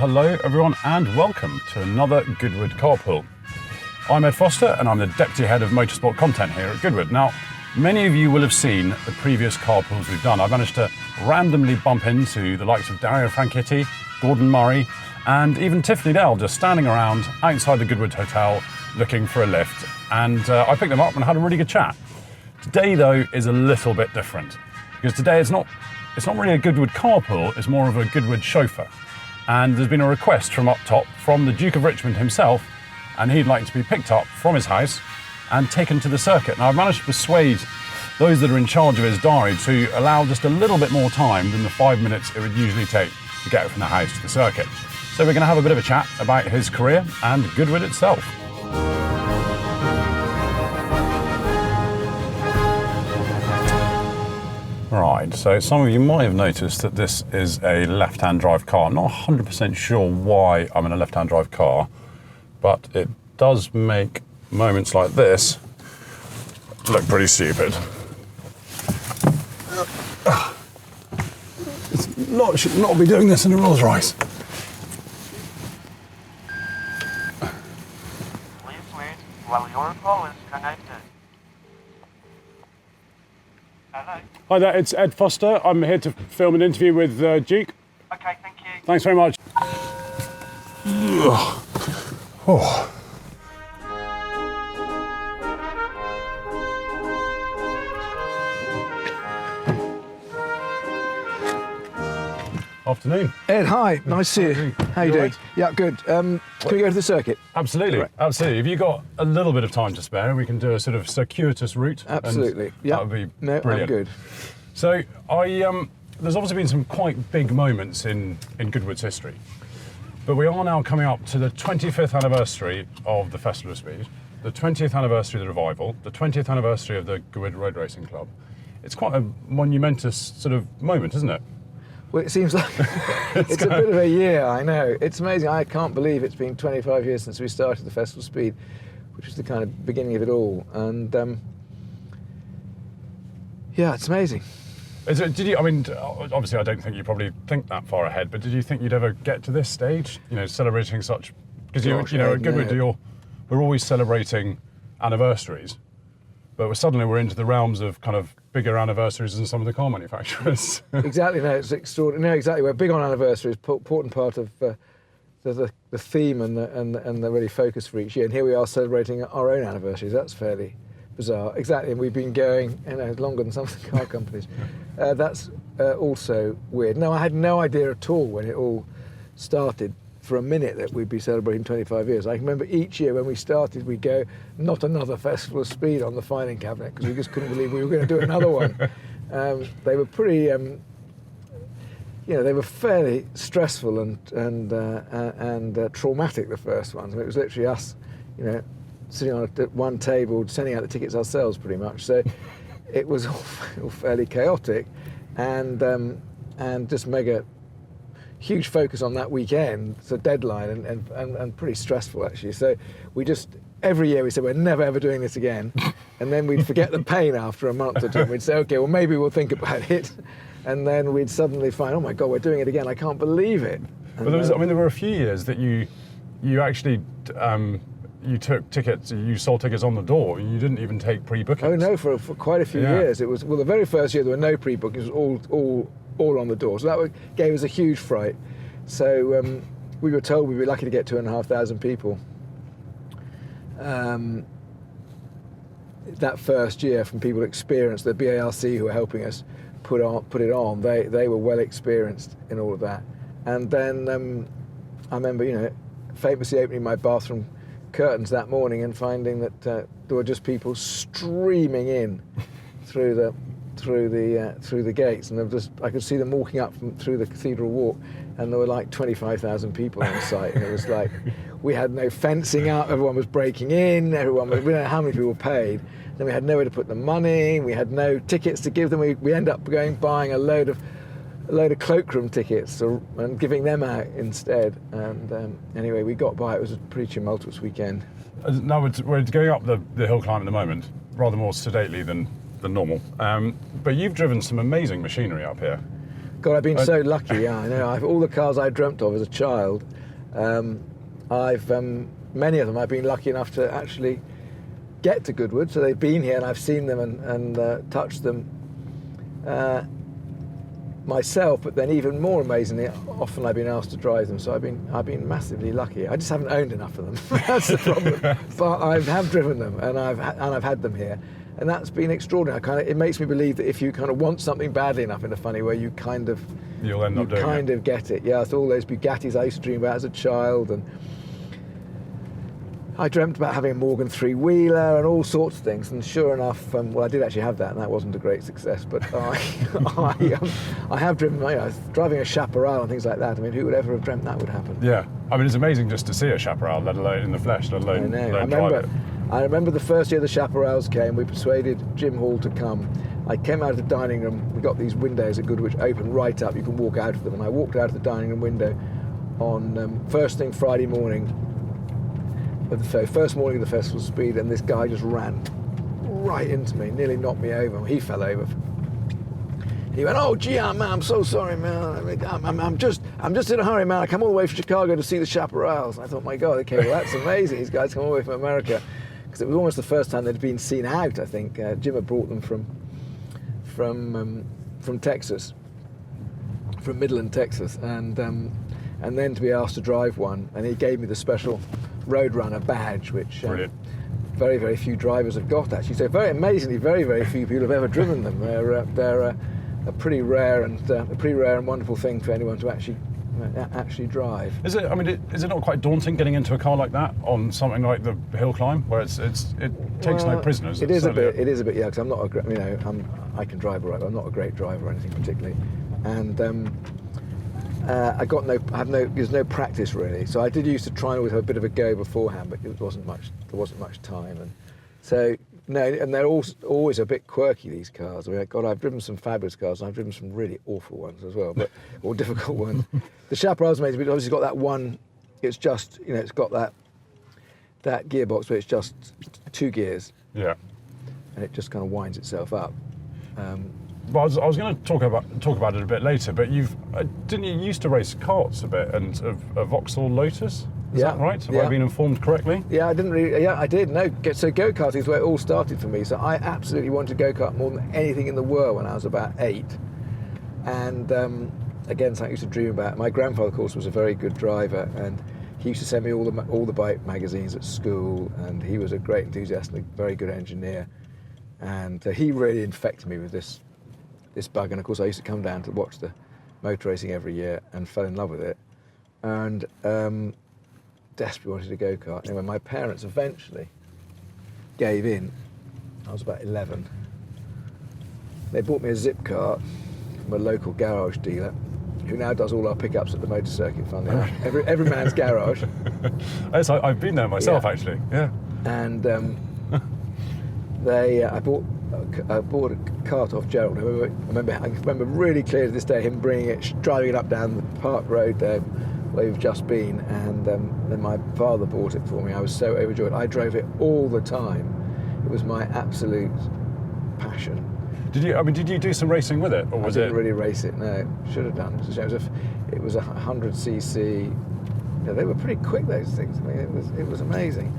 hello everyone and welcome to another Goodwood Carpool. I'm Ed Foster and I'm the Deputy Head of Motorsport Content here at Goodwood. Now, many of you will have seen the previous carpools we've done. I've managed to randomly bump into the likes of Dario Franchitti, Gordon Murray and even Tiffany Dell just standing around outside the Goodwood Hotel looking for a lift, and I picked them up and had a really good chat. Today though is a little bit different because today it's not really a Goodwood carpool, it's more of a Goodwood chauffeur. And there's been a request from up top from the Duke of Richmond himself, and he'd like to be picked up from his house and taken to the circuit. Now I've managed to persuade those that are in charge of his diary to allow just a little bit more time than the 5 minutes it would usually take to get from the house to the circuit. So we're going to have a bit of a chat about his career and Goodwood itself. Right, so some of you might have noticed that this is a left-hand drive car. Not 100% sure why I'm in a left-hand drive car, but it does make moments like this look pretty stupid. Should not be doing this in a Rolls Royce. Please wait while your call is connected. Hello. Hi there, it's Ed Foster. I'm here to film an interview with Duke. Okay, thank you. Thanks very much. Oh. Afternoon. Ed, hi. Nice to see you. How you doing? Right? Yeah, good. Can we go to the circuit? Absolutely, Right. absolutely. Have you got a little bit of time to spare? We can do a sort of circuitous route. Absolutely. Yeah. That would be No, brilliant. I'm good. So there's obviously been some quite big moments in Goodwood's history, but we are now coming up to the 25th anniversary of the Festival of Speed, the 20th anniversary of the revival, the 20th anniversary of the Goodwood Road Racing Club. It's quite a monumentous sort of moment, isn't it? Well, it seems like it's a bit of a year, I know. It's amazing. I can't believe it's been 25 years since we started the Festival of Speed, which was the kind of beginning of it all. And yeah, it's amazing. Did you? I mean, obviously, I don't think you probably think that far ahead. But did you think you'd ever get to this stage? You know, celebrating such, because you know, at Goodwood, we're always celebrating anniversaries, but suddenly we're into the realms of kind of bigger anniversaries than some of the car manufacturers. Exactly. No, it's extraordinary. No, exactly. We're big on anniversaries. Important part of the theme and the really focus for each year. And here we are celebrating our own anniversaries. That's fairly bizarre. Exactly. And we've been going, longer than some of the car companies. That's also weird. No, I had no idea at all when it all started for a minute that we'd be celebrating 25 years. I can remember each year when we started, we'd go, not another Festival of Speed on the filing cabinet, because we just couldn't believe we were going to do another one. They were pretty, they were fairly stressful and traumatic, the first ones. I mean, it was literally us, sitting on one table, sending out the tickets ourselves pretty much. So it was all fairly chaotic and just mega huge focus on that weekend, so deadline and pretty stressful actually. So we just, every year we said we're never ever doing this again, and then we'd forget the pain after a month or two, and we'd say, okay, well maybe we'll think about it, and then we'd suddenly find, oh my God, we're doing it again, I can't believe it. But there were a few years that you actually you took tickets, you sold tickets on the door, you didn't even take pre-bookings. Oh no, for quite a few years. It was, well, the very first year there were no pre-bookings, it was all on the door. So that gave us a huge fright. So we were told we'd be lucky to get 2,500 people that first year from people experienced. The BARC who were helping us put it on, they were well experienced in all of that. And then I remember, famously opening my bathroom curtains that morning and finding that there were just people streaming in through the gates, and I could see them walking up through the Cathedral Walk, and there were like 25,000 people on site, and it was like we had no fencing up, everyone was breaking in, we don't know how many people paid, then we had nowhere to put the money, we had no tickets to give them, we ended up buying a load of cloakroom tickets and giving them out instead, and anyway we got by. It was a pretty tumultuous weekend. Now we're going up the hill climb at the moment, rather more sedately than normal. But you've driven some amazing machinery up here. God, I've been so lucky. Yeah, I know. All the cars I dreamt of as a child, many of them I've been lucky enough to actually get to Goodwood. So they've been here, and I've seen them and touched them myself. But then, even more amazingly, often I've been asked to drive them. So I've been massively lucky. I just haven't owned enough of them. That's the problem. But I have driven them, and I've had them here. And that's been extraordinary. It makes me believe that if you kind of want something badly enough in a funny way, you kind of you'll end up doing of get it. Yeah, so all those Bugattis I used to dream about as a child, and I dreamt about having a Morgan three-wheeler and all sorts of things. And sure enough, well, I did actually have that, and that wasn't a great success. But I have driven, driving a Chaparral and things like that. I mean, who would ever have dreamt that would happen? Yeah, I mean, it's amazing just to see a Chaparral, let alone in the flesh, let alone drive it. I remember the first year the Chaparrals came, we persuaded Jim Hall to come. I came out of the dining room, we got these windows at Goodwood which open right up, you can walk out of them, and I walked out of the dining room window on first thing Friday morning, first morning of the festival speed, and this guy just ran right into me, nearly knocked me over. He fell over. He went, "Oh gee, man, I'm so sorry, man. I'm just in a hurry, man. I come all the way from Chicago to see the Chaparrals." And I thought, my God, okay, well that's amazing. These guys come all the way from America, because it was almost the first time they'd been seen out. I think Jim had brought them from Texas, from Midland, Texas, and then to be asked to drive one, and he gave me the special Roadrunner badge, which very, very few drivers have got actually. So very amazingly, very, very few people have ever driven them. They're a pretty rare and wonderful thing for anyone to actually drive. Is it? I mean, is it not quite daunting getting into a car like that on something like the hill climb, where it takes no prisoners? It is a bit, yeah. Because I'm not I can drive all right, but I'm not a great driver or anything particularly, and there's no practice really. So I did used to try and always have a bit of a go beforehand, but there wasn't much time, and so. No, and they're always a bit quirky, these cars. I mean, God, I've driven some fabulous cars, and I've driven some really awful ones as well, or difficult ones. The Chaparral's amazing, but obviously got that one. It's just, it's got that gearbox, but it's just 2 gears. Yeah. And it just kind of winds itself up. Well, I was going to talk about it a bit later, but didn't you used to race karts a bit, and a Vauxhall Lotus? Is that right? Have I been informed correctly? Yeah, I didn't really. Yeah, I did. No, so go-karting is where it all started for me. So I absolutely wanted to go-kart more than anything in the world when I was about 8. And again, something I used to dream about. My grandfather, of course, was a very good driver, and he used to send me all the bike magazines at school. And he was a great enthusiast and a very good engineer. And he really infected me with this bug. And of course, I used to come down to watch the motor racing every year and fell in love with it. And desperately wanted a go-kart. Anyway, my parents eventually gave in. I was about 11. They bought me a zip cart from a local garage dealer, who now does all our pickups at the motor circuit. Funnily enough, every man's garage. Yes, I've been there myself actually. Yeah. And I bought a cart off Gerald. I remember really clear to this day him driving it up down the park road there, where we've just been, and then my father bought it for me. I was so overjoyed. I drove it all the time. It was my absolute passion. Did you do some racing with it, or was I didn't really race it. No, should have done. It was a 100cc. They were pretty quick, those things. I mean, it was amazing.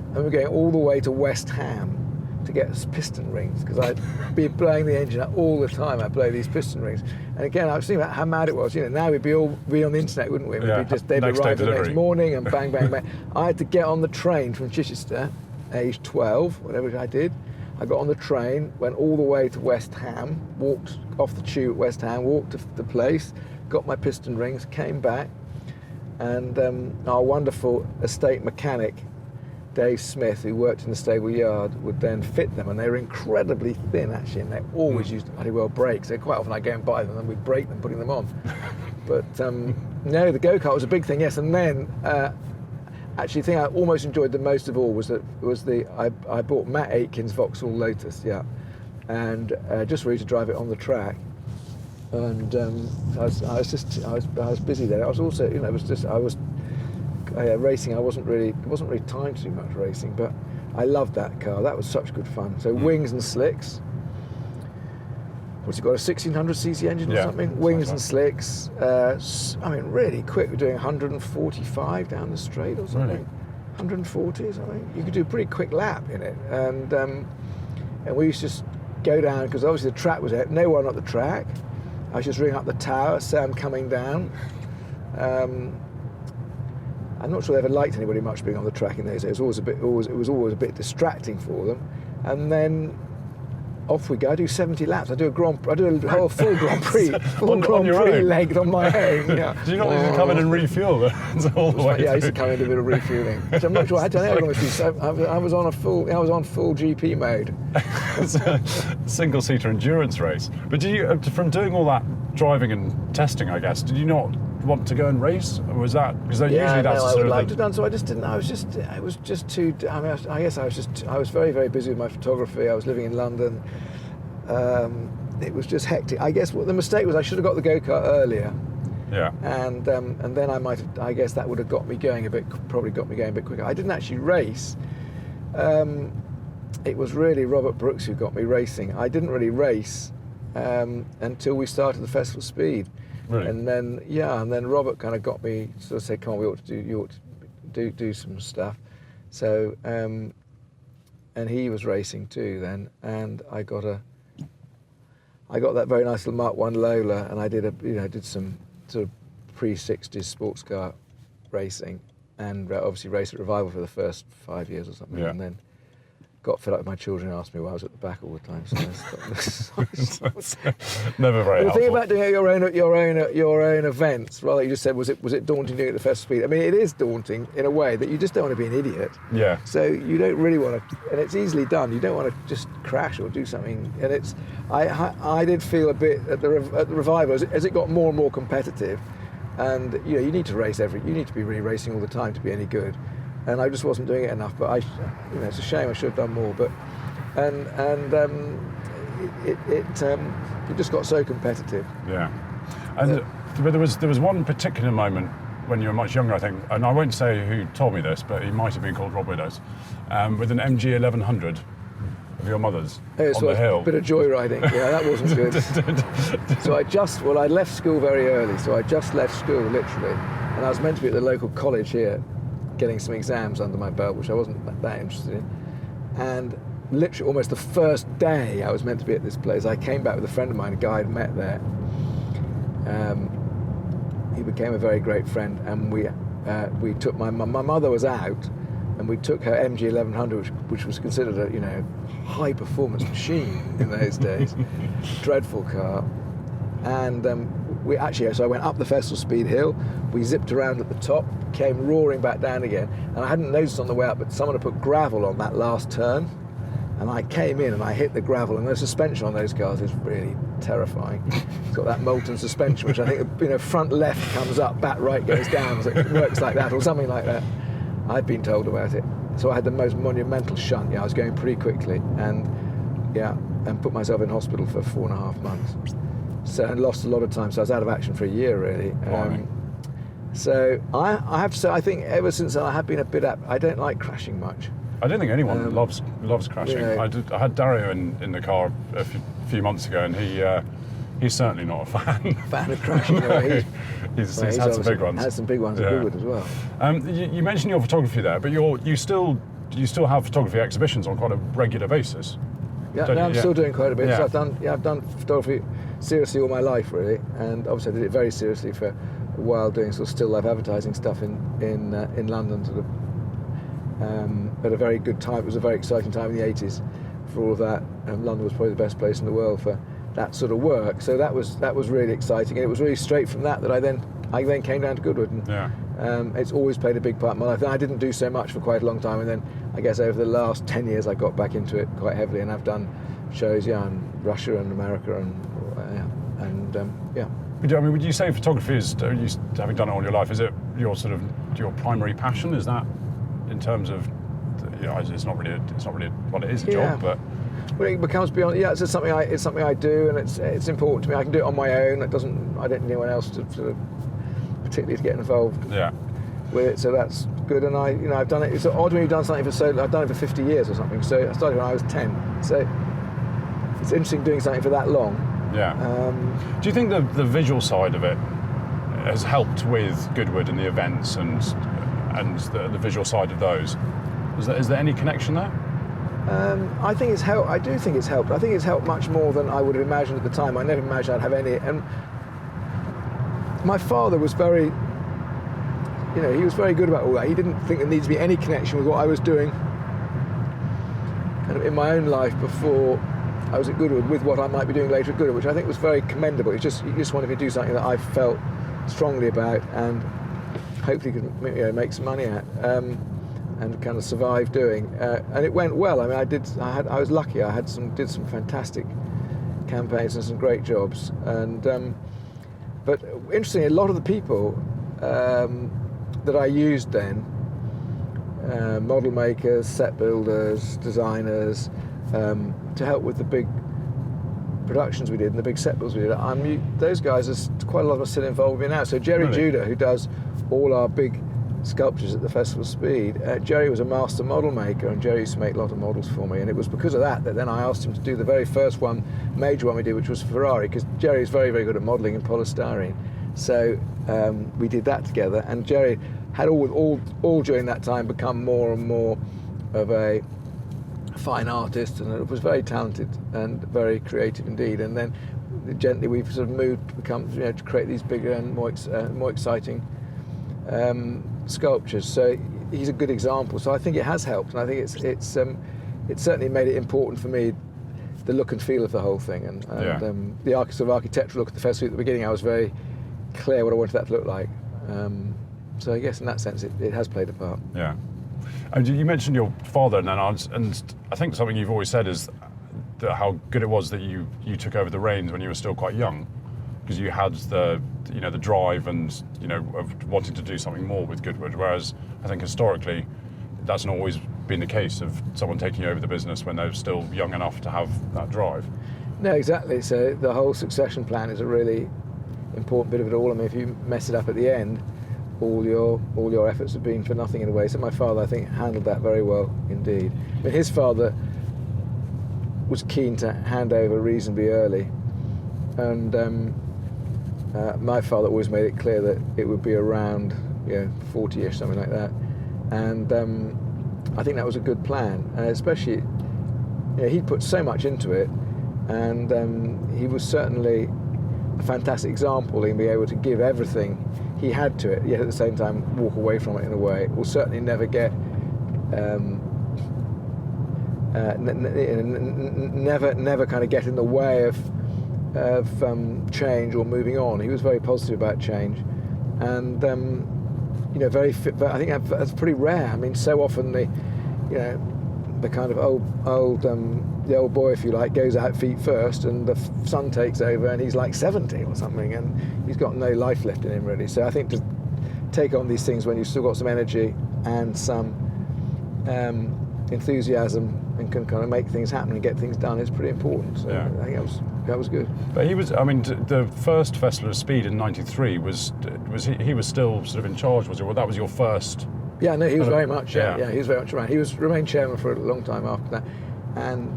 And we were going all the way to West Ham to get piston rings, because I'd be blowing the engine up all the time. I'd blow these piston rings, and again, I was thinking about how mad it was. Now we'd be on the internet, wouldn't we? Yeah. They'd arrive the next morning, and bang, bang, bang. I had to get on the train from Chichester, age 12, whatever I did. I got on the train, went all the way to West Ham, walked off the tube at West Ham, walked to the place, got my piston rings, came back, and our wonderful estate mechanic, Dave Smith, who worked in the stable yard, would then fit them, and they were incredibly thin actually, and they always used bloody well brakes. So quite often I'd go and buy them and we'd break them putting them on. But no, the go-kart was a big thing, yes. And then actually the thing I almost enjoyed the most of all was I bought Matt Aitken's Vauxhall Lotus, yeah, and just really to drive it on the track. And I was busy there. I was also, racing. It wasn't really time to do much racing, but I loved that car. That was such good fun. So wings and slicks, what's it got, a 1600cc engine or Yeah, something? Wings and something slicks. I mean, really quick. We're doing 145 down the straight or something. Really? 140 or something. You could do a pretty quick lap in it. And we used to just go down, because obviously the track was there. No one at the track. I was just ring up the tower, say I'm coming down. I'm not sure they ever liked anybody much being on the track in those days. It was always a bit distracting for them. And then off we go. I do 70 laps. I do a whole full Grand Prix, On your own? leg on my own. Yeah. Do you not need to come in and refuel all the way? Yeah, I used to come in and do a bit of refueling. Which I'm not sure. I don't know. I was on full GP mode. It's a single-seater endurance race. But did you, from doing all that driving and testing, I guess, did you not want to go and race? Or was that because usually that's I sort would of like to have done. So I just didn't. It was just too. I mean, I guess I was very, very busy with my photography. I was living in London. It was just hectic. I guess what the mistake was, I should have got the go-kart earlier. Yeah. And then I guess that would have probably got me going a bit quicker. I didn't actually race. It was really Robert Brooks who got me racing. I didn't really race until we started the Festival Speed. Really? And then Robert kind of got me, sort of said, "Come on, you ought to do some stuff." So and he was racing too then, and I got that very nice little Mark 1 Lola, and I did some sort of pre-60s sports car racing, and obviously raced at Revival for the first 5 years or something, Yeah. and then got fed up with my children and asked me why I was at the back all the time. So I stopped. Never very The helpful. thing about doing your own events, rather, you just said, was it daunting doing it at the Festival Speed? I mean, it is daunting in a way that you just don't want to be an idiot. Yeah. So you don't really want to, and it's easily done. You don't want to just crash or do something. And it's, I did feel a bit at the Revival as it got more and more competitive, and you need to race you need to be really racing all the time to be any good. And I just wasn't doing it enough. But it's a shame. I should have done more. But it just got so competitive. Yeah. And but there was one particular moment when you were much younger, I think, and I won't say who told me this, but he might have been called Rob Widows, with an MG 1100 of your mother's on the hill. A bit of joyriding. Yeah, that wasn't good. So I left school very early. So I just left school, literally. And I was meant to be at the local college here, getting some exams under my belt, which I wasn't that interested in. And literally almost the first day I was meant to be at this place, I came back with a friend of mine, a guy I'd met there. He became a very great friend, and we took my mother was out, and we took her MG 1100, which was considered a high performance machine in those days, dreadful car. And so I went up the Festival Speed hill, we zipped around at the top, came roaring back down again, and I hadn't noticed on the way up, but someone had put gravel on that last turn, and I came in and I hit the gravel, and the suspension on those cars is really terrifying. It's got that molten suspension, which I think front left comes up, back right goes down, so it works like that or something like that. I'd been told about it. So I had the most monumental shunt. Yeah, I was going pretty quickly, and put myself in hospital for 4.5 months. So, and lost a lot of time. So I was out of action for a year, really. So I think ever since then I have been I don't like crashing much. I don't think anyone loves crashing. I had Dario in the car a few months ago, and he's certainly not a fan. Fan of crashing. He's had some big ones. Had some big ones at Goodwood as well. You mentioned your photography there, but you still have photography exhibitions on quite a regular basis. Yeah, I'm still doing quite a bit. Yeah. So I've done photography seriously all my life, really, and obviously I did it very seriously for a while, doing sort of still life advertising stuff in London, sort of at a very good time. It was a very exciting time in the 80s for all of that. London was probably the best place in the world for that sort of work. So that was really exciting, and it was really straight from that I then came down to Goodwood, and it's always played a big part in my life. And I didn't do so much for quite a long time, and then I guess over the last 10 years I got back into it quite heavily, and I've done shows in Russia and America and. I mean, would you say photography is, having done it all your life, is it your primary passion? Is that, in terms of, it's not really well, it is a job, but. Well, it becomes beyond. Yeah, it's something I do, and it's important to me. I can do it on my own. I don't need anyone else to sort of particularly to get involved. Yeah. With it, so that's good. And I've done it. It's odd when you've done something I've done it for 50 years or something. So I started when I was 10. So it's interesting doing something for that long. Yeah. Do you think the visual side of it has helped with Goodwood and the events and the visual side of those? Is there any connection there? I think it's helped. I do think it's helped. I think it's helped much more than I would have imagined at the time. I never imagined I'd have any. And my father was very, he was very good about all that. He didn't think there needs to be any connection with what I was doing kind of in my own life before I was at Goodwood with what I might be doing later at Goodwood, which I think was very commendable. He just wanted me to do something that I felt strongly about and hopefully could make some money at. And kind of survive doing, and it went well. I mean, I was lucky. I did some fantastic campaigns and some great jobs. And but interestingly, a lot of the people that I used then, model makers, set builders, designers, to help with the big productions we did and the big set builds we did. Those guys, there's quite a lot of us still involved in now. So Jerry Really? Judah, who does all our big sculptures at the Festival of Speed. Jerry was a master model maker, and Jerry used to make a lot of models for me, and it was because of that then I asked him to do the very first major one we did, which was Ferrari, because Jerry's very, very good at modelling in polystyrene. So we did that together, and Jerry had all during that time become more and more of a fine artist, and was very talented and very creative indeed. And then gently we've sort of moved to become, to create these bigger and more exciting sculptures. So he's a good example. So I think it has helped, and I think it's certainly made it important for me, the look and feel of the whole thing, and the sort of architectural look at the festival at the beginning. I was very clear what I wanted that to look like. So I guess in that sense it has played a part. Yeah. And you mentioned your father, and I think something you've always said is how good it was that you took over the reins when you were still quite young, because you had the drive and of wanting to do something more with Goodwood, whereas I think historically that's not always been the case of someone taking over the business when they're still young enough to have that drive. No, exactly. So the whole succession plan is a really important bit of it all. I mean, if you mess it up at the end, all your efforts have been for nothing in a way. So my father, I think, handled that very well indeed. But his father was keen to hand over reasonably early, and my father always made it clear that it would be around 40ish, something like that. And I think that was a good plan, and especially he put so much into it, and he was certainly a fantastic example in being able to give everything he had to it, yet at the same time walk away from it in a way. Will certainly never get never kind of get in the way of change or moving on. He was very positive about change, and very fit. But I think that's pretty rare. I mean, so often the kind of the old boy, if you like, goes out feet first, and the son takes over, and he's like 70 or something, and he's got no life left in him really. So I think to take on these things when you've still got some energy and some enthusiasm and can kind of make things happen and get things done is pretty important. So Yeah. I think that was good. But he was, I mean, the first Festival of Speed in '93 was he was still sort of in charge, was it? Well, that was your first. Yeah, no, he was very much. yeah. Yeah, he was very much around. He remained chairman for a long time after that, and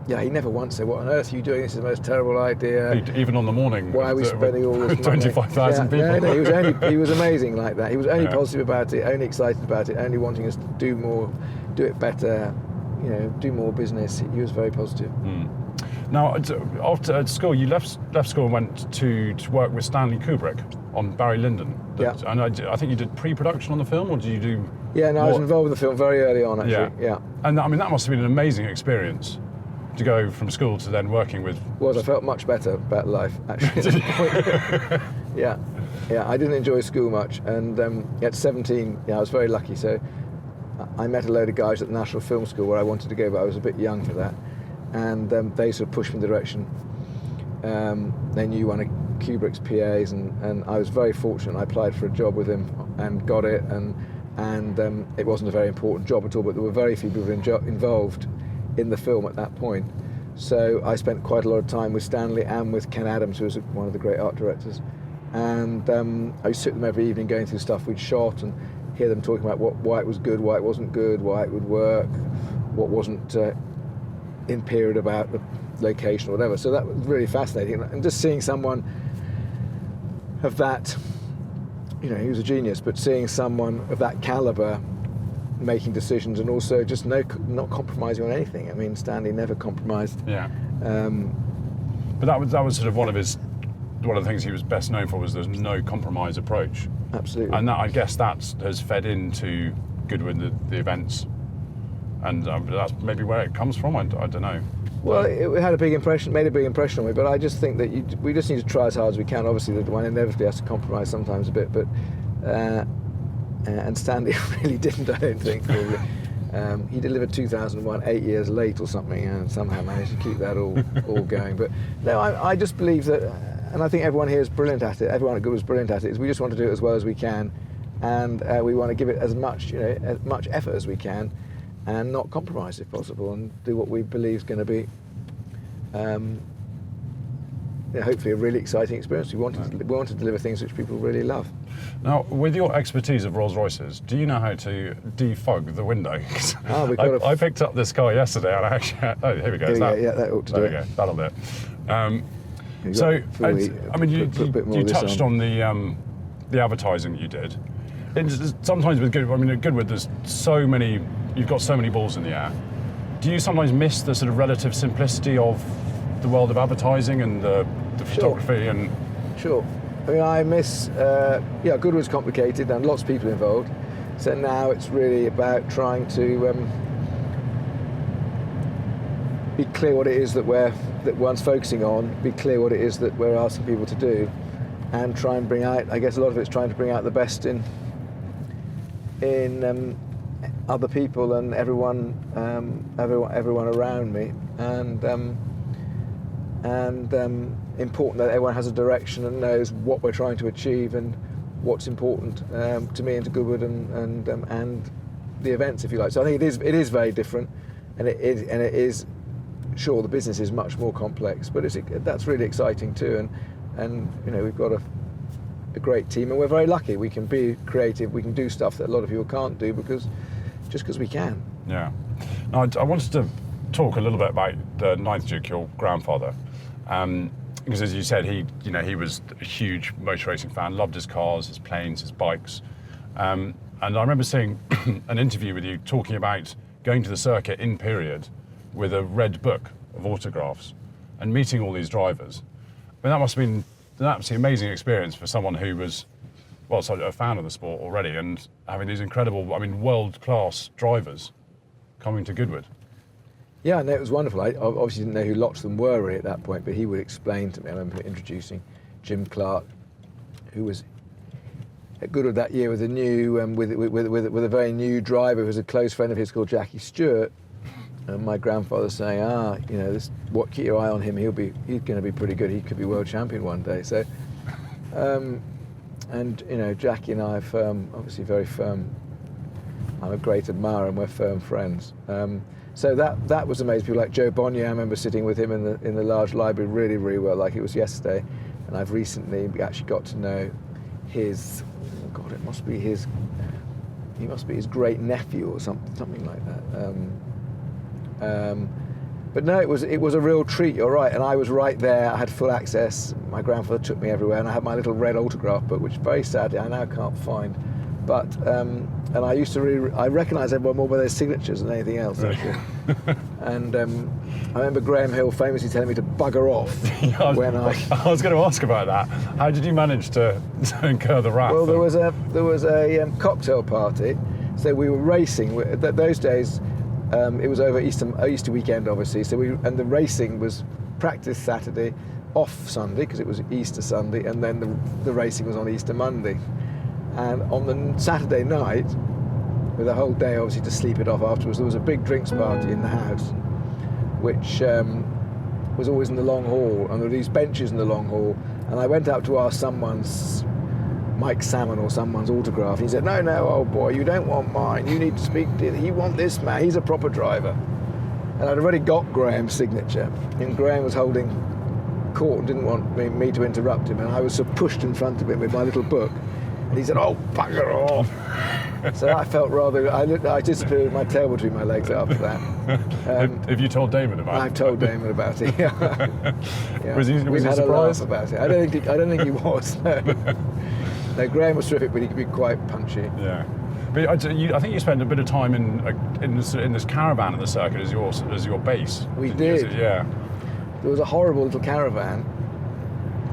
he never once said, "What on earth are you doing? This is the most terrible idea." Even on the morning. Why are we spending all this money? 25,000 people. No, he was amazing like that. He was only Yeah. positive about it, only excited about it, only wanting us to do more, do it better, do more business. He was very positive. Now, after school, you left school and went to work with Stanley Kubrick on Barry Lyndon. Yeah. And I think you did pre-production on the film, or did you do? Yeah, no, I was more- involved with the film very early on, actually. Yeah. And I mean, that must have been an amazing experience to go from school to then working with. I felt much better about life, actually. Yeah, I didn't enjoy school much, and at 17, I was very lucky. So I met a load of guys at the National Film School where I wanted to go, but I was a bit young for that, and they sort of pushed me in the direction. They knew one of Kubrick's PAs, and I was very fortunate. I applied for a job with him and got it, and it wasn't a very important job at all, but there were very few people involved in the film at that point. So I spent quite a lot of time with Stanley and with Ken Adams, who was one of the great art directors. And I used to sit with them every evening going through stuff we'd shot and hear them talking about why it was good, why it wasn't good, why it would work, what wasn't in period about location or whatever. So that was really fascinating, and just seeing someone of that, he was a genius, but seeing someone of that caliber making decisions, and also just not compromising on anything. I mean, Stanley never compromised. Yeah. But that was sort of one of the things he was best known for, was there's no compromise approach. Absolutely. And that, I guess that has fed into Goodwood, the events, and that's maybe where it comes from. I don't know. Well, it made a big impression on me, but I just think that we just need to try as hard as we can. Obviously, the one inevitably has to compromise sometimes a bit, but and Stanley really didn't, I don't think. Probably. He delivered 2001 8 years late or something, and somehow managed to keep that all going. But no, I just believe that, and I think everyone here is brilliant at it. Everyone at Goodwood is brilliant at it. Is we just want to do it as well as we can, and we want to give it as much effort as we can, and not compromise if possible, and do what we believe is going to be hopefully a really exciting experience. We want to deliver things which people really love. Now, with your expertise of Rolls Royces, do you know how to defog the window? I picked up this car yesterday, and I actually here we go. That ought to do it. There we go. That'll do it. So, I mean, you touched on the advertising that you did. Sometimes with Goodwood, at Goodwood, there's so many. You've got so many balls in the air. Do you sometimes miss the sort of relative simplicity of the world of advertising and the photography and? Sure. I mean, I miss. Goodwood's complicated and lots of people involved. So now it's really about trying to be clear what it is that one's focusing on. Be clear what it is that we're asking people to do, and try and bring out. I guess a lot of it's trying to bring out the best in other people and everyone around me, and important that everyone has a direction and knows what we're trying to achieve and what's important to me and to Goodwood and the events, if you like. So I think it is very different, and it is sure the business is much more complex, but that's really exciting too, and we've got a great team, and we're very lucky. We can be creative. We can do stuff that a lot of people can't do because we can. Yeah. Now, I wanted to talk a little bit about the 9th Duke, your grandfather, because as you said, he was a huge motor racing fan, loved his cars, his planes, his bikes, and I remember seeing an interview with you talking about going to the circuit in period with a red book of autographs and meeting all these drivers. I mean, that must have been an absolutely amazing experience for someone who was, a fan of the sport already, and having these incredible, world-class drivers coming to Goodwood. Yeah, no, it was wonderful. I obviously didn't know who lots of them were really at that point, but he would explain to me. I remember introducing Jim Clark, who was at Goodwood that year with a new, with a very new driver who was a close friend of his called Jackie Stewart. And my grandfather saying, keep your eye on him. He's going to be pretty good. He could be world champion one day. So, Jackie and I are obviously very firm. I'm a great admirer, and we're firm friends. So that was amazing. People like Joe Bonnier, I remember sitting with him in the large library really, really well, like it was yesterday. And I've recently actually got to know his. He must be his great nephew or something like that. But no, it was a real treat. You're right, and I was right there. I had full access. My grandfather took me everywhere, and I had my little red autograph book, which very sadly I now can't find. But and I used to I recognise everyone more by their signatures than anything else, actually. And I remember Graham Hill famously telling me to bugger off I was going to ask about that. How did you manage to incur the wrath? Well, there was a cocktail party, so we were racing. Those days. It was over Easter weekend, obviously. And the racing was practice Saturday, off Sunday because it was Easter Sunday, and then the racing was on Easter Monday. And on the Saturday night, with a whole day obviously to sleep it off afterwards, there was a big drinks party in the house, which was always in the long hall, and there were these benches in the long hall. And I went out to ask Mike Salmon or someone's autograph. He said, no, old boy, you don't want mine. You need to speak to him. You want this man. He's a proper driver. And I'd already got Graham's signature, and Graham was holding court and didn't want me to interrupt him, and I was sort of pushed in front of him with my little book. And he said, "Oh, bugger off." So I felt rather, I disappeared with my tail between my legs after that. Have you told Damon about it? I've told Damon about it, yeah. Yeah. Was he We've had surprised? a laugh about it. I don't think he was, no. No, Graham was terrific, but he could be quite punchy. Yeah. But I think you spent a bit of time in this caravan at the circuit as your base. We didn't you? did. Yeah. There was a horrible little caravan,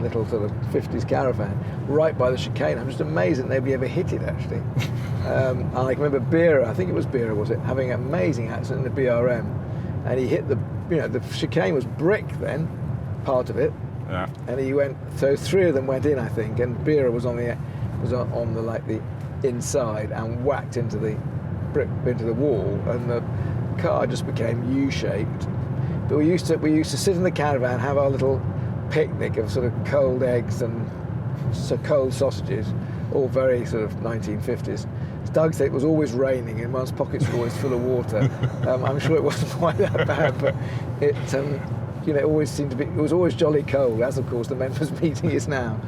little sort of 50s caravan, right by the chicane. I'm just amazed that nobody ever hit it, actually. And I can remember Beera, I think it was Beera, was it, having an amazing accident in the BRM, and he hit the chicane was brick then, part of it, Yeah. and he went. So 3 of them went in, I think, and Beera was on the inside and whacked into the wall, and the car just became U-shaped. But we used to sit in the caravan, have our little picnic of sort of cold eggs and cold sausages, all very sort of 1950s. Doug said it was always raining and one's pockets were always full of water. I'm sure it wasn't quite that bad, but it always seemed to be. It was always jolly cold, as of course the members' meeting is now.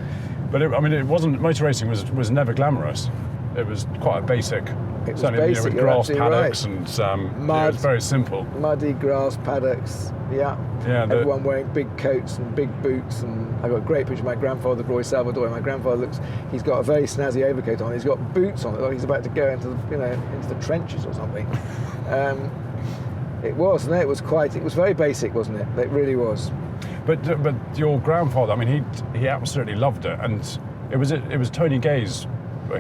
But it wasn't. Motor racing was never glamorous. It was quite a basic. It was certainly, basic. with You're grass absolutely paddocks right. and Mud. it was very simple. Muddy grass paddocks, yeah. Everyone wearing big coats and big boots, and I've got a great picture of my grandfather, Roy Salvador. My grandfather he's got a very snazzy overcoat on. He's got boots on, like he's about to go into the trenches or something. It was very basic, wasn't it? It really was. But your grandfather, I mean, he absolutely loved it, and it was Tony Gaze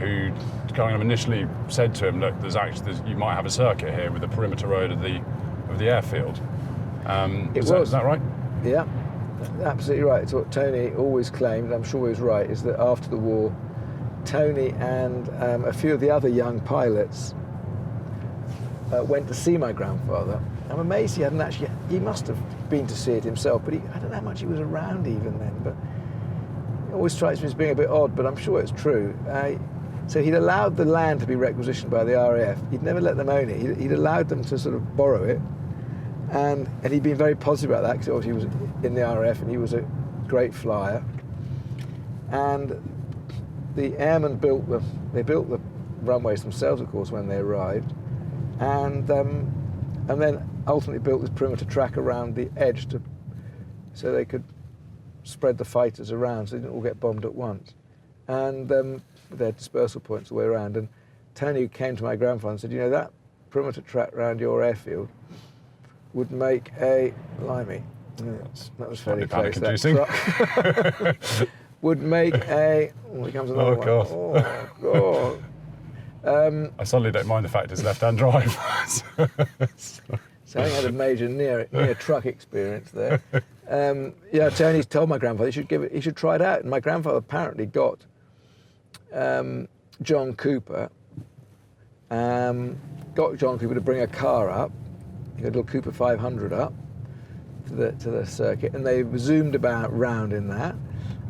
who kind of initially said to him, "Look, you might have a circuit here with the perimeter road of the airfield." Is that right? Yeah, absolutely right. It's what Tony always claimed. I'm sure he was right. Is that after the war, Tony and a few of the other young pilots went to see my grandfather. I'm amazed he hadn't actually. He must have been to see it himself, but I don't know how much he was around even then. But it always strikes me as being a bit odd, but I'm sure it's true. So he'd allowed the land to be requisitioned by the RAF. He'd never let them own it. He'd allowed them to sort of borrow it, and he'd been very positive about that because obviously he was in the RAF and he was a great flyer. And the airmen built the runways themselves, of course, when they arrived, and then ultimately built this perimeter track around the edge so they could spread the fighters around so they didn't all get bombed at once. And their dispersal points all the way around. And Tony came to my grandfather and said, that perimeter track around your airfield would make a blimey. That was fairly close. That truck would make a. Oh, here comes another one. God. Oh God. I suddenly don't mind the fact it's left-hand drive. So I had a major near truck experience there. Tony told my grandfather he should try it out, and my grandfather apparently got John Cooper to bring a car up. He got a little Cooper 500 up to the circuit, and they zoomed about round in that.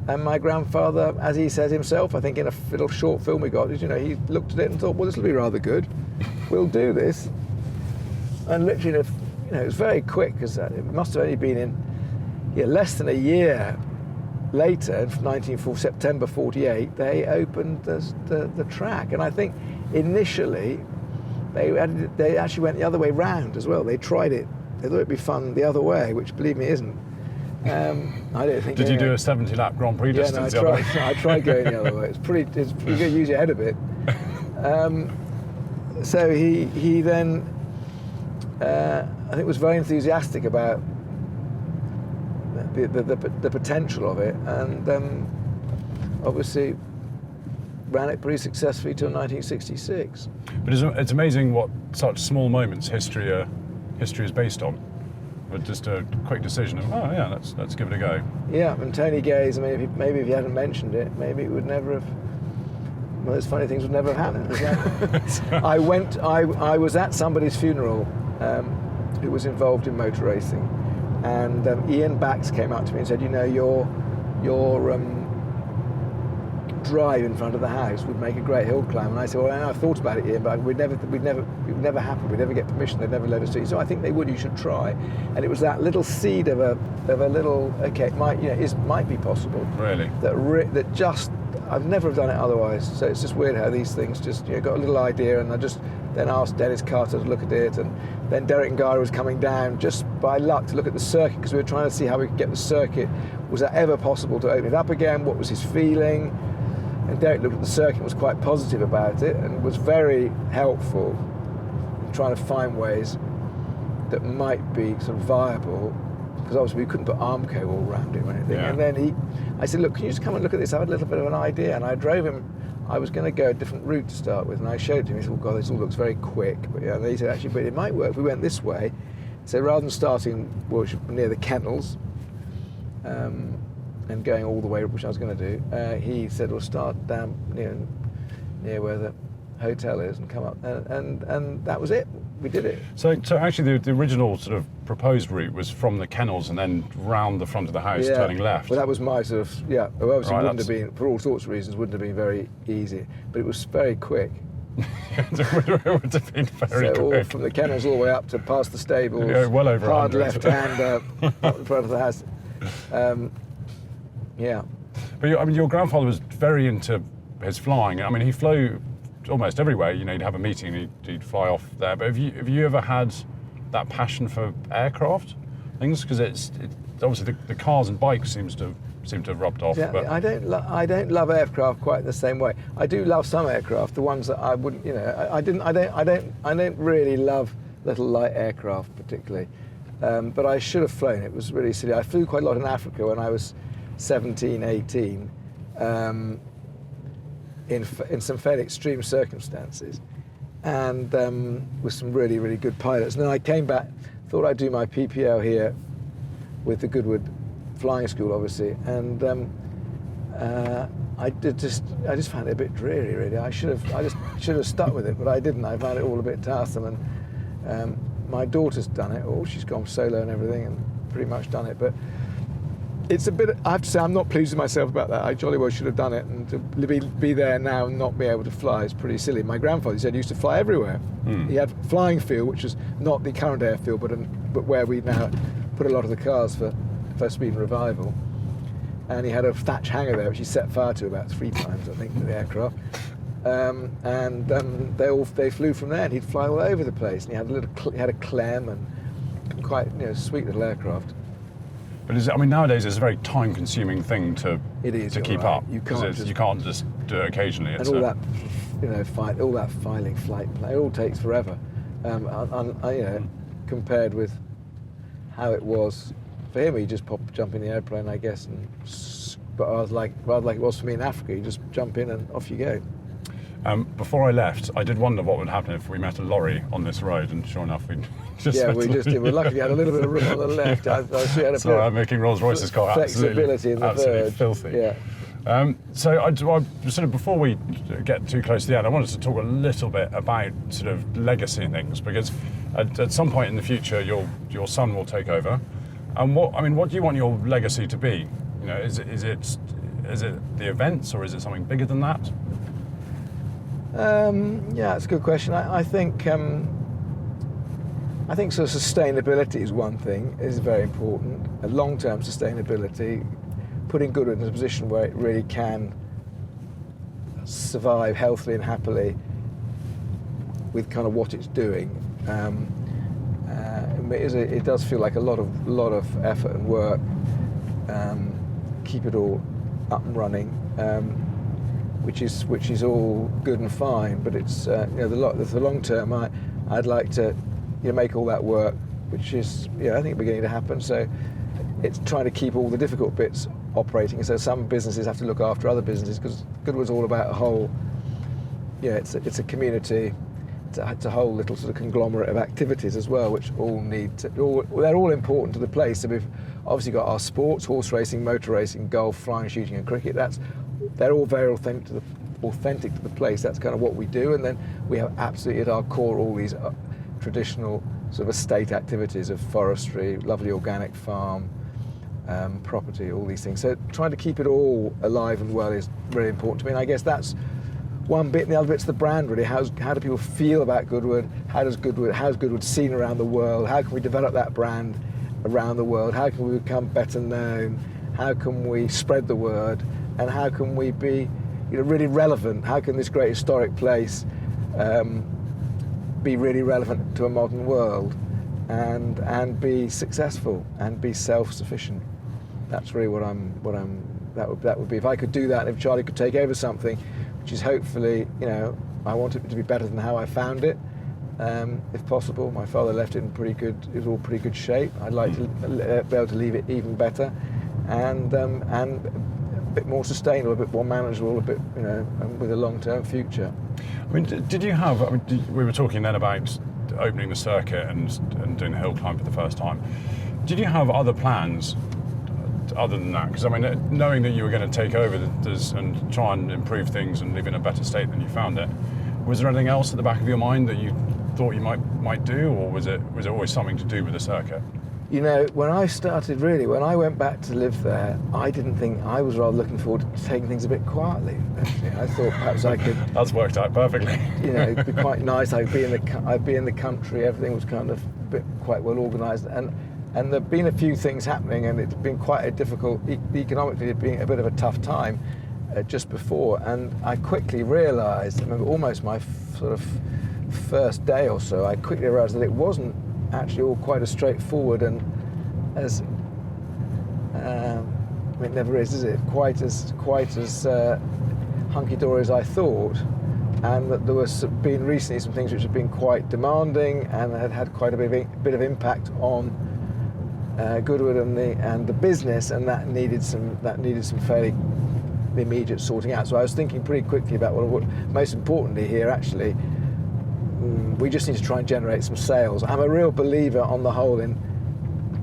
And my grandfather, as he said himself, I think in a little short film we got, he looked at it and thought, well, this will be rather good. We'll do this. And literally, it was very quick because it must have only been in less than a year later, September 48, they opened the track. And I think initially they actually went the other way round as well. They tried it. They thought it'd be fun the other way, which believe me isn't. I don't think. Did you do a 70-lap Grand Prix distance? Yeah, no, I tried going the other way. It's pretty good to use your head a bit. So he then, I think, was very enthusiastic about the potential of it, and obviously ran it pretty successfully till 1966. But it's amazing what such small moments history is based on. But just a quick decision of, let's give it a go. Yeah, and Tony Gaze, I mean, maybe if he hadn't mentioned it, maybe it would never have. Well, those funny things would never have happened. I was at somebody's funeral who was involved in motor racing, and Ian Bax came up to me and said, your drive in front of the house would make a great hill climb. And I said, well, I've thought about it, Ian, but it would never happen. We'd never get permission. They'd never let us do it. So I think they would. You should try. And it was that little seed of a little, okay, it might be possible. Really? That just, I've never done it otherwise. So it's just weird how these things just, got a little idea, and I just then asked Dennis Carter to look at it, and then Derek and Guy was coming down just by luck to look at the circuit, because we were trying to see how we could get the circuit. Was that ever possible to open it up again? What was his feeling? And Derek looked at the circuit and was quite positive about it, and was very helpful in trying to find ways that might be sort of viable, because obviously we couldn't put Armco all around it or anything. Yeah. And then I said, look, can you just come and look at this? I had a little bit of an idea, and I drove him. I was going to go a different route to start with, and I showed it to him. He said, oh God, this all looks very quick. But and he said, actually, but it might work if we went this way. So rather than starting near the kennels and going all the way, which I was going to do, he said, we'll start down near where the hotel is and come up. And that was it. We did it. So actually, the original sort of proposed route was from the kennels and then round the front of the house, turning left. Well, that was my sort of, obviously Right, wouldn't have been, for all sorts of reasons, wouldn't have been very easy, but it was very quick. It would have been very So all quick. from the kennels all the way up to past the stables, Yeah, well over hard 100. left hand up in front of the house. Yeah. But your grandfather was very into his flying. I mean, he flew almost everywhere. He'd have a meeting and he'd fly off there. But have you ever had that passion for aircraft things? Because it's obviously the cars and bikes seem to have rubbed off. Yeah, but I don't love aircraft quite the same way. I do love some aircraft, the ones that I wouldn't, I don't really love little light aircraft particularly. But I should have flown. It was really silly. I flew quite a lot in Africa when I was 17, 18. In some fairly extreme circumstances, and with some really, really good pilots. And then I came back, thought I'd do my PPL here with the Goodwood Flying School, obviously, and I just found it a bit dreary, really. I just should have stuck with it, but I didn't. I found it all a bit tiresome, and my daughter's done it. Oh, she's gone solo and everything, and pretty much done it, but. It's a bit. I have to say, I'm not pleased with myself about that. I jolly well should have done it, and to be there now and not be able to fly is pretty silly. My grandfather said he used to fly everywhere. He had flying field, which is not the current airfield, but where we now put a lot of the cars for speed and revival. And he had a thatch hangar there, which he set fire to about 3 times, I think, with the aircraft. They flew from there, and he'd fly all over the place. And he had a Clem and quite sweet little aircraft. But nowadays it's a very time-consuming thing to keep right. up. You can't just do it occasionally. And all that, all that filing, flight plan, it all takes forever. Compared with how it was for him, he just jump in the airplane, I guess. But I was rather like it was for me in Africa. You just jump in and off you go. Before I left, I did wonder what would happen if we met a lorry on this road, and sure enough, we just met we just did. Well, luckily, we had a little bit of room on the left. I had a so I'm making Rolls-Royce's car flexibility in the absolutely verge. filthy. Yeah. So I sort of, before we get too close to the end, I wanted to talk a little bit about sort of legacy and things, because at some point in the future, your son will take over. And what do you want your legacy to be? Is it the events, or is it something bigger than that? That's a good question. I think sort of sustainability is one thing, is very important. A long-term sustainability, putting Goodwood in a position where it really can survive healthily and happily with kind of what it's doing. It does feel like a lot of effort and work. Keep it all up and running. Which is all good and fine, but it's the long term. I'd like to make all that work, which is I think beginning to happen. So it's trying to keep all the difficult bits operating. So some businesses have to look after other businesses, because Goodwood's all about a whole. It's a community. It's a whole little sort of conglomerate of activities as well, which all they're all important to the place. So we've obviously got our sports: horse racing, motor racing, golf, flying, shooting, and cricket. They're all very authentic to the place. That's kind of what we do. And then we have absolutely at our core all these traditional sort of estate activities of forestry, lovely organic farm, property, all these things. So trying to keep it all alive and well is really important to me. And I guess that's one bit. And the other bit's the brand, really. How do people feel about Goodwood? How's Goodwood seen around the world? How can we develop that brand around the world? How can we become better known? How can we spread the word? And how can we be, really relevant? How can this great historic place be really relevant to a modern world, and be successful and be self-sufficient? That's really that would be, if I could do that, if Charlie could take over something, which is hopefully, I want it to be better than how I found it, if possible. My father left it in it was all pretty good shape. I'd like to be able to leave it even better, and a bit more sustainable, a bit more manageable, a bit, with a long-term future. I mean, we were talking then about opening the circuit and doing the hill climb for the first time. Did you have other plans other than that? Because I mean, knowing that you were going to take over and try and improve things and leave it in a better state than you found it, was there anything else at the back of your mind that you thought you might do, or was it always something to do with the circuit? When I went back to live there, I didn't think, I was rather looking forward to taking things a bit quietly. I thought perhaps I could. That's worked out perfectly. It'd be quite nice. I'd be in the country. Everything was kind of quite well organised, and there'd been a few things happening, and it'd been quite a difficult, economically, it'd been a bit of a tough time just before. And I quickly realised, I remember almost my sort of first day or so, I quickly realised that it wasn't actually all quite as straightforward and as it never is it? Quite as hunky-dory as I thought, and that there was been recently some things which have been quite demanding and had quite a bit of impact on Goodwood and the business, and that needed some fairly immediate sorting out. So I was thinking pretty quickly about what most importantly here actually. We just need to try and generate some sales. I'm a real believer on the whole in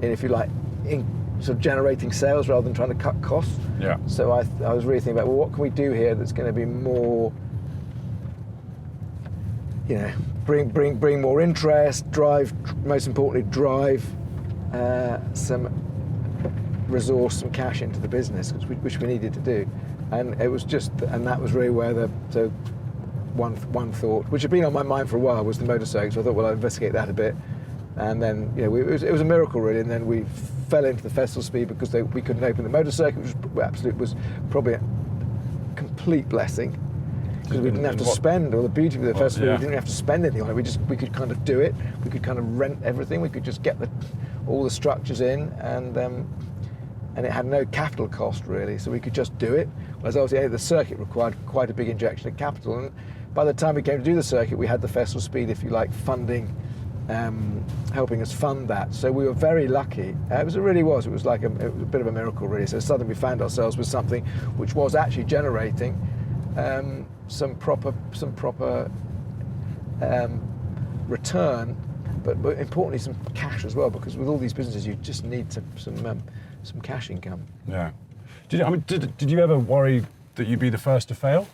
if you like, in sort of generating sales rather than trying to cut costs. Yeah. So I was really thinking about, well, what can we do here that's going to be more, bring more interest, most importantly, drive some resource, some cash into the business, which we needed to do. And it was that was really where the one thought, which had been on my mind for a while, was the motorcycle. So I thought, well, I'll investigate that a bit. And then, it was a miracle really. And then we fell into the festival speed because we couldn't open the motor circuit, which was probably a complete blessing, because we didn't have to spend. Or the beauty of the festival, we didn't have to spend anything on it. We could kind of do it. We could kind of rent everything. We could just get all the structures in, and it had no capital cost really. So we could just do it. Whereas obviously the circuit required quite a big injection of capital. And by the time we came to do the circuit, we had the festival speed, if you like, funding, helping us fund that. So we were very lucky. It was like a bit of a miracle really. So suddenly we found ourselves with something which was actually generating some proper return, but importantly some cash as well, because with all these businesses you just need some cash income. Yeah. Did you ever worry that you'd be the first to fail?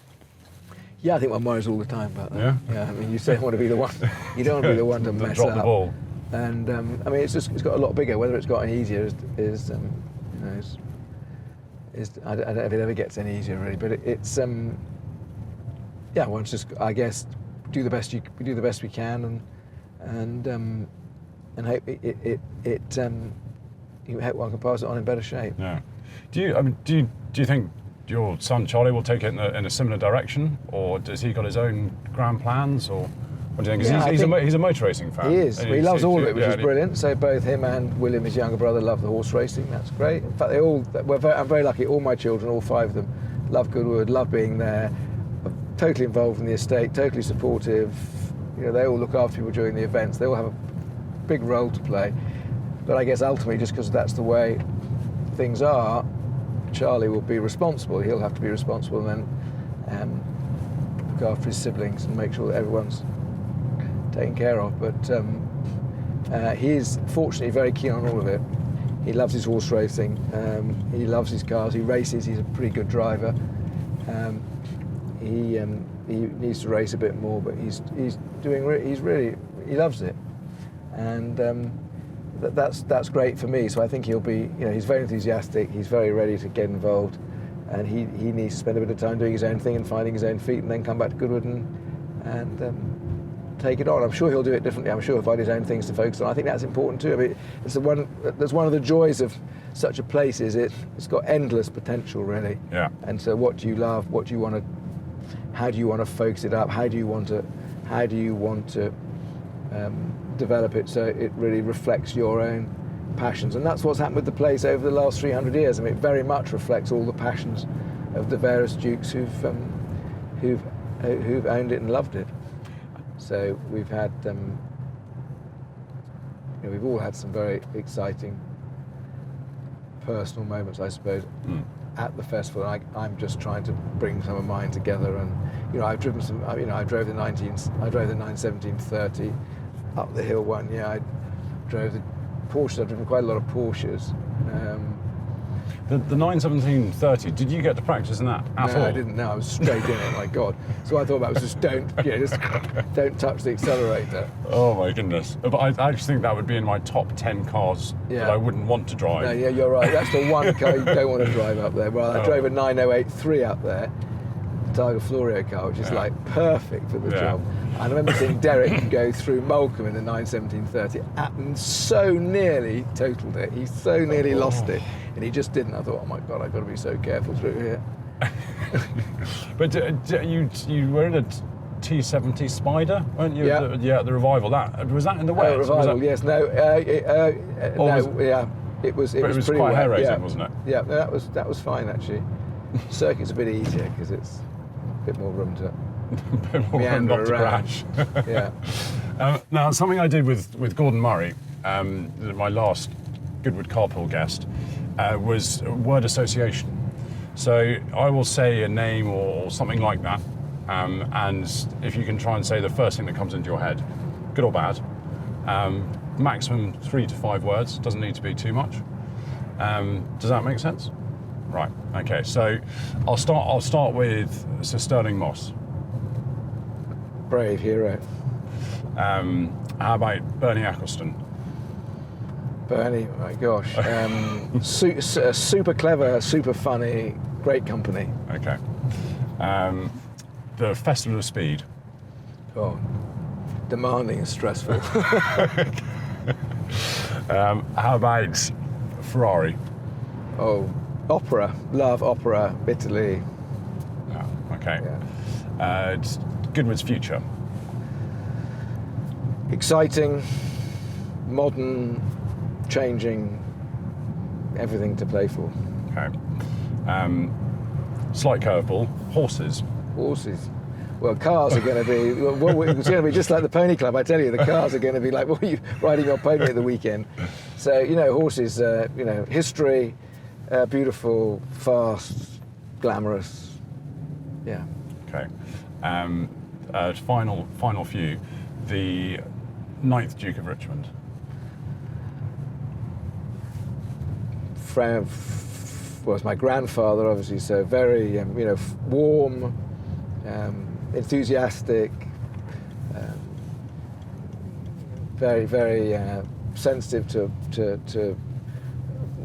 Yeah, I think one worries all the time about that. Yeah. I mean, you don't want to be the one. You don't want to be the one to mess drop up. the ball. And I mean, it's got a lot bigger. Whether it's got any easier is I don't know if it ever gets any easier really. But it's one's just, I guess, do the best we can, and hope you hope one can pass it on in better shape. Yeah. Do you think your son Charlie will take it in a similar direction, or does he got his own grand plans, or what do you think? Because he's a motor racing fan. He is. He loves all of it, which is brilliant. So both him and William, his younger brother, love the horse racing. That's great. In fact, I'm very lucky. All my children, all five of them, love Goodwood, love being there, totally involved in the estate, totally supportive. They all look after people during the events. They all have a big role to play. But I guess ultimately, just because that's the way things are, Charlie will be responsible. He'll have to be responsible, and then look after his siblings and make sure that everyone's taken care of. But he's fortunately very keen on all of it. He loves his horse racing. He loves his cars. He races. He's a pretty good driver. He needs to race a bit more, but he loves it, and that's great for me. So I think he'll be, he's very enthusiastic. He's very ready to get involved, and he needs to spend a bit of time doing his own thing and finding his own feet, and then come back to Goodwood and take it on. I'm sure he'll do it differently. I'm sure he'll find his own things to focus on. I think that's important too. I mean, that's one of the joys of such a place is it's got endless potential really. Yeah. And so what do you love? What do you want to how do you want to focus it up? How do you want to develop it so it really reflects your own passions? And that's what's happened with the place over the last 300 years. I mean, it very much reflects all the passions of the various dukes who've owned it and loved it. So we've had, we've all had some very exciting personal moments, I suppose, at the festival. I'm just trying to bring some of mine together. And I've driven some. I drove the 91730 up the hill one year. I drove the Porsches. I've driven quite a lot of Porsches. The 91730, did you get to practice in that at all? No, I didn't. No, I was straight in it. My God! So I thought about was just don't touch the accelerator. Oh my goodness! But I actually think that would be in my top 10 cars that I wouldn't want to drive. No, yeah, you're right. That's the one car you don't want to drive up there. Well, I drove a 9083 up there, the Tiger Florio car, which is like perfect for the job. And I remember seeing Derek go through Moulcombe in the 91730 and so nearly totaled it. He so nearly lost it. And he just didn't. I thought, oh my God, I've got to be so careful through here. But you were in a T70 Spider, weren't you? Yeah. The Revival. Was that in the wet? Revival, yes. No. It was pretty quite wet. hair raising, wasn't it? Yeah, that was fine actually. Circuit's a bit easier because it's a bit more room to meander around. Yeah. Now, something I did with Gordon Murray, my last Goodwood Carpool guest, was word association. So I will say a name or something like that, and if you can try and say the first thing that comes into your head, good or bad, maximum 3 to 5 words, doesn't need to be too much. Does that make sense? Right. Okay. So I'll start with Sir Stirling Moss. Brave hero. How about Bernie Eccleston? Bernie, my gosh. Super clever, super funny, great company. Okay. The Festival of Speed. Oh, demanding and stressful. How about Ferrari? Oh, opera. Love opera, Italy. Oh, okay. Yeah. Goodwood's future. Exciting, modern, changing, everything to play for. Okay. Slight curveball. Horses. Horses. Well, cars are going to be. Well, it's going to be just like the Pony Club. I tell you, the cars are going to be like, what are you riding your pony at the weekend? So horses. History, beautiful, fast, glamorous. Yeah. Okay. Final few. The 9th Duke of Richmond. Was my grandfather, obviously, so very, warm, enthusiastic, very, very sensitive to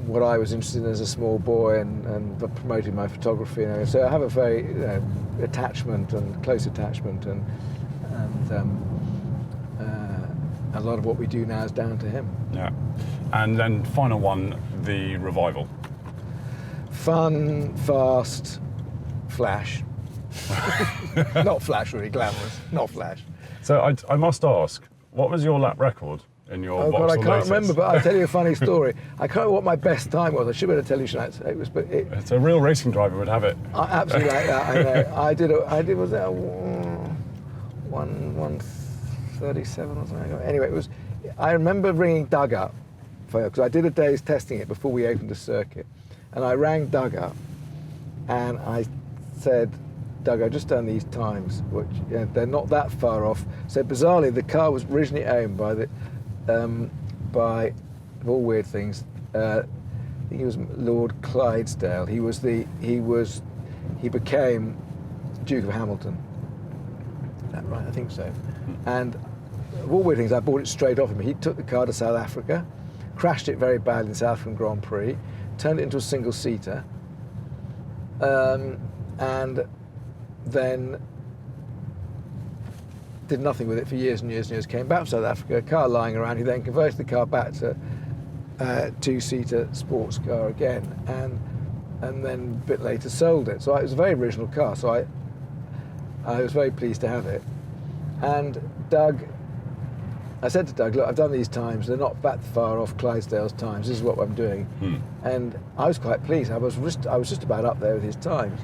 what I was interested in as a small boy and promoting my photography. So I have a very attachment and close attachment, and a lot of what we do now is down to him. Yeah. And then final one, the Revival. Fun, fast, flash. Not flash, really, glamorous. Not flash. So I must ask, what was your lap record in your God, I Vauxhall can't Lotus? remember, but I'll tell you a funny story. I can't remember what my best time was. I should be able to tell you, it was, but it's a real racing driver would have it. Absolutely like that. I know. I did. Was that 1:37 or something? Anyway, it was. I remember ringing Doug up because I did a day's testing it before we opened the circuit, and I rang Doug up, and I said, Doug, I've just done these times, which they're not that far off. So bizarrely, the car was originally owned by of all weird things. I think he was Lord Clydesdale. He became Duke of Hamilton. Is that right? I think so. And of all weird things, I bought it straight off him. He took the car to South Africa, crashed it very badly in the South African Grand Prix, turned it into a single-seater, and then did nothing with it for years and years and years. Came back from South Africa, a car lying around. He then converted the car back to two-seater sports car again, and then a bit later sold it. So it was a very original car. So I was very pleased to have it. And I said to Doug, look, I've done these times. They're not that far off Clydesdale's times. This is what I'm doing. And I was quite pleased. I was just about up there with his times.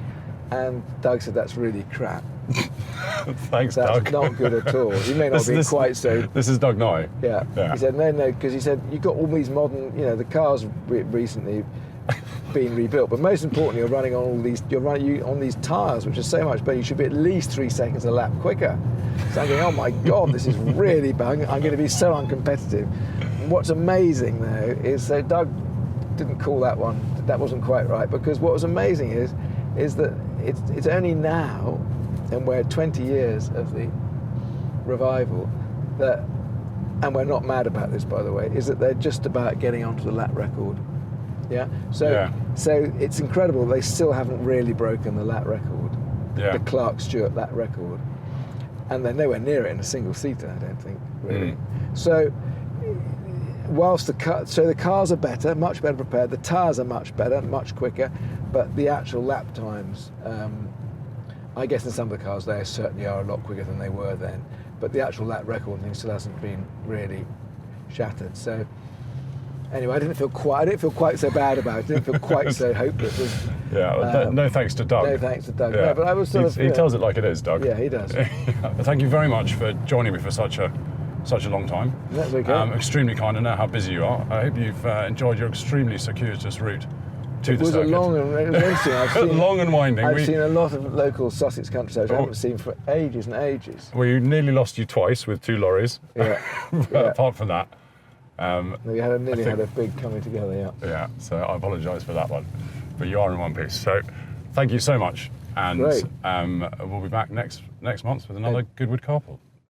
And Doug said, that's really crap. Thanks, That's Doug. not good at all. He may not be quite so. This is Doug Nye. Yeah. Yeah. He said, no, because he said, you've got all these modern, the cars recently been rebuilt, but most importantly, you're running on these tyres, which are so much better. You should be at least 3 seconds a lap quicker. So I'm going, oh my God, this is really bad. I'm going to be so uncompetitive. And what's amazing though is, so Doug didn't call that one. That wasn't quite right, because what was amazing is that it's only now, and we're 20 years of the revival, that, and we're not mad about this, by the way, is that they're just about getting onto the lap record. Yeah. So it's incredible they still haven't really broken the lap record, the Clark Stewart lap record, and they're nowhere near it in a single seater, I don't think, really. So whilst the cars are better, much better prepared, the tyres are much better, much quicker, but the actual lap times, I guess in some of the cars they certainly are a lot quicker than they were then, but the actual lap record thing still hasn't been really shattered. So anyway, I didn't feel quite so bad about it. I didn't feel quite so hopeless. No thanks to Doug. No thanks to Doug. Yeah. No, but I was He tells it like it is, Doug. Yeah, he does. Thank you very much for joining me for such a long time. That's okay. Extremely kind. I know how busy you are. I hope you've enjoyed your extremely circuitous route to the circuit. It was interesting. Long and winding. I've seen a lot of local Sussex countryside, which I haven't seen for ages and ages. We nearly lost you twice with 2 lorries. Yeah. Apart from that. We nearly had a big coming together, yeah. Yeah, so I apologise for that one. But you are in one piece. So thank you so much. And we'll be back next month with another Goodwood Carpool.